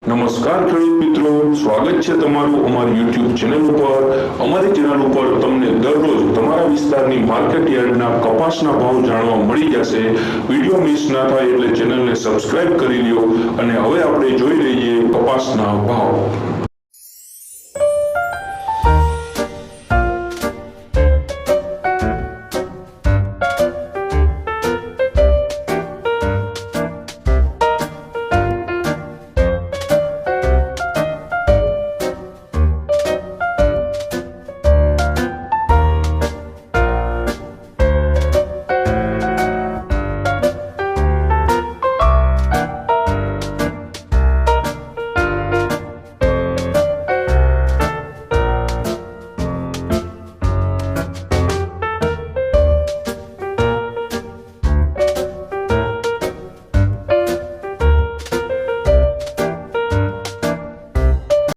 નમસ્કાર ખેડૂત મિત્રો, સ્વાગત છે તમારું અમારી YouTube ચેનલ ઉપર। અમારી ચેનલ ઉપર તમને દરરોજ તમારા વિસ્તારની માર્કેટ યાર્ડના કપાસના ભાવ જાણવા મળી જશે। વિડિયો મિસ ના થાય એટલે ચેનલને સબસ્ક્રાઇબ કરી લ્યો। અને હવે આપણે જોઈ લઈએ કપાસના ભાવ।